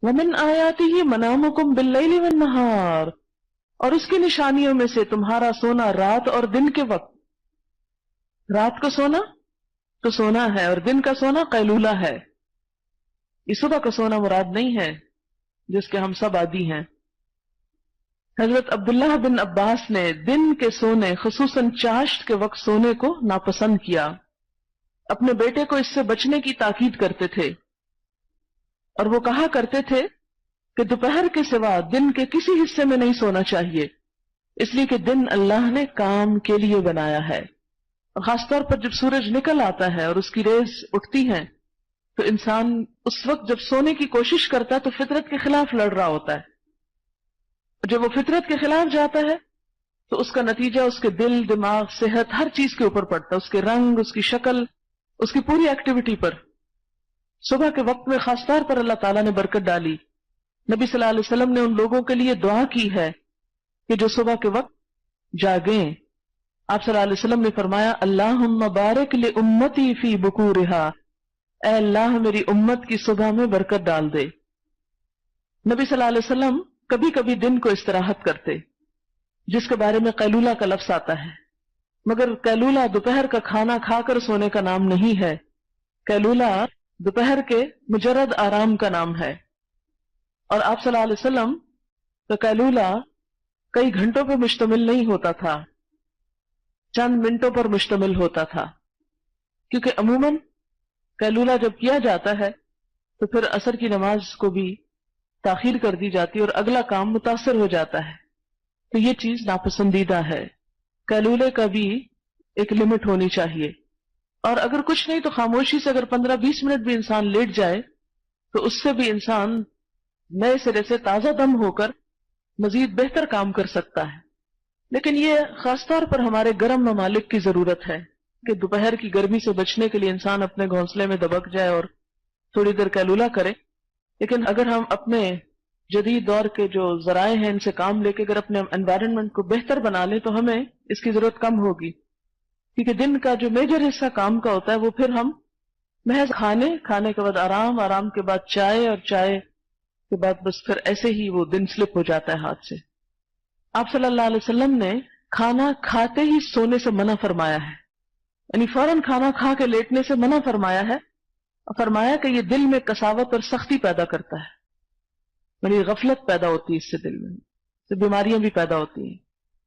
وَمِنْ آيَاتِهِ مَنَامُكُمْ بِاللَّيْلِ وَالنَّهَارِ، اور اس کی نشانیوں میں سے تمہارا سونا رات اور دن کے وقت. رات کو سونا تو سونا ہے، اور دن کا سونا قیلولہ ہے. یہ صبح کا سونا مراد نہیں ہے جس کے ہم سب عادی ہیں. حضرت عبداللہ بن عباس نے دن کے سونے خصوصاً چاشت کے وقت سونے کو ناپسند کیا. اپنے بیٹے کو اس سے بچنے کی تاکید کرتے تھے، اور وہ کہا کرتے تھے کہ دوپہر کے سوا دن کے کسی حصے میں نہیں سونا چاہیے، اس لیے کہ دن اللہ نے کام کے لیے بنایا ہے. اور خاص طور پر جب سورج نکل آتا ہے اور اس کی ریز اٹھتی ہیں تو انسان اس وقت جب سونے کی کوشش کرتا ہے تو فطرت کے خلاف لڑ رہا ہوتا ہے. جب وہ فطرت کے خلاف جاتا ہے تو اس کا نتیجہ اس کے دل، دماغ، صحت، ہر چیز کے اوپر پڑتا ہے، اس کے رنگ، اس کی شکل، اس کی پوری ایکٹیویٹی پر. صبح کے وقت میں خاص طور پر اللہ تعالیٰ نے برکت ڈالی. نبی صلی اللہ علیہ وسلم نے ان لوگوں کے لیے دعا کی ہے کہ جو صبح کے وقت جاگیں. آپ صلی اللہ علیہ وسلم نے فرمایا اللہم بارک لامتی فی بکورہا، اے اللہ میری امت کی صبح میں برکت ڈال دے. نبی صلی اللہ علیہ وسلم کبھی کبھی دن کو استراحت کرتے، جس کے بارے میں قیلولہ کا لفظ آتا ہے، مگر قیلولہ دوپہر کا کھانا کھا کر سونے کا نام نہیں ہے. قیلولہ دوپہر کے مجرد آرام کا نام ہے. اور آپ صلی اللہ علیہ وسلم کا قیلولہ کئی گھنٹوں پر مشتمل نہیں ہوتا تھا، چند منٹوں پر مشتمل ہوتا تھا، کیونکہ عموماً قیلولہ جب کیا جاتا ہے تو پھر عصر کی نماز کو بھی تاخیر کر دی جاتی ہے اور اگلا کام متاثر ہو جاتا ہے. تو یہ چیز ناپسندیدہ ہے. قیلولے کا بھی ایک لمٹ ہونی چاہیے، اور اگر کچھ نہیں تو خاموشی سے اگر 15-20 منٹ بھی انسان لیٹ جائے تو اس سے بھی انسان نئے سرے سے تازہ دم ہو کر مزید بہتر کام کر سکتا ہے. لیکن یہ خاص طور پر ہمارے گرم ممالک کی ضرورت ہے کہ دوپہر کی گرمی سے بچنے کے لیے انسان اپنے گھونسلے میں دبک جائے اور تھوڑی دیر قیلولہ کرے. لیکن اگر ہم اپنے جدید دور کے جو ذرائع ہیں ان سے کام لے کے اگر اپنے انوائرنمنٹ کو بہتر بنا لیں تو ہمیں اس کی ضرورت کم ہوگی، کیونکہ دن کا جو میجر حصہ کام کا ہوتا ہے وہ پھر ہم محض کھانے کے بعد آرام کے بعد چائے، اور چائے کے بعد بس پھر ایسے ہی وہ دن سلپ ہو جاتا ہے ہاتھ سے. آپ صلی اللہ علیہ وسلم نے کھانا کھاتے ہی سونے سے منع فرمایا ہے، یعنی فوراً کھانا کھا کے لیٹنے سے منع فرمایا ہے. فرمایا کہ یہ دل میں کساوت اور سختی پیدا کرتا ہے، یعنی غفلت پیدا ہوتی ہے اس سے، دل میں تو بیماریاں بھی پیدا ہوتی ہیں.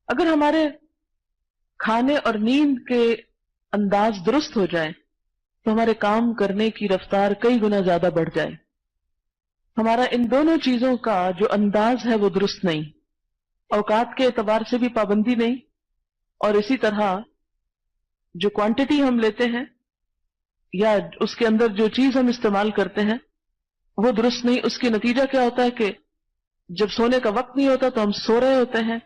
اگر ہمارے کھانے اور نیند کے انداز درست ہو جائیں تو ہمارے کام کرنے کی رفتار کئی گنا زیادہ بڑھ جائے. ہمارا ان دونوں چیزوں کا جو انداز ہے وہ درست نہیں، اوقات کے اعتبار سے بھی پابندی نہیں، اور اسی طرح جو کوانٹٹی ہم لیتے ہیں یا اس کے اندر جو چیز ہم استعمال کرتے ہیں وہ درست نہیں. اس کے نتیجہ کیا ہوتا ہے کہ جب سونے کا وقت نہیں ہوتا تو ہم سو رہے ہوتے ہیں،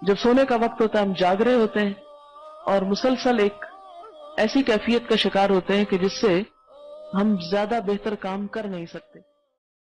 جب سونے کا وقت ہوتا ہے ہم جاگ رہے ہوتے ہیں، اور مسلسل ایک ایسی کیفیت کا شکار ہوتے ہیں کہ جس سے ہم زیادہ بہتر کام کر نہیں سکتے.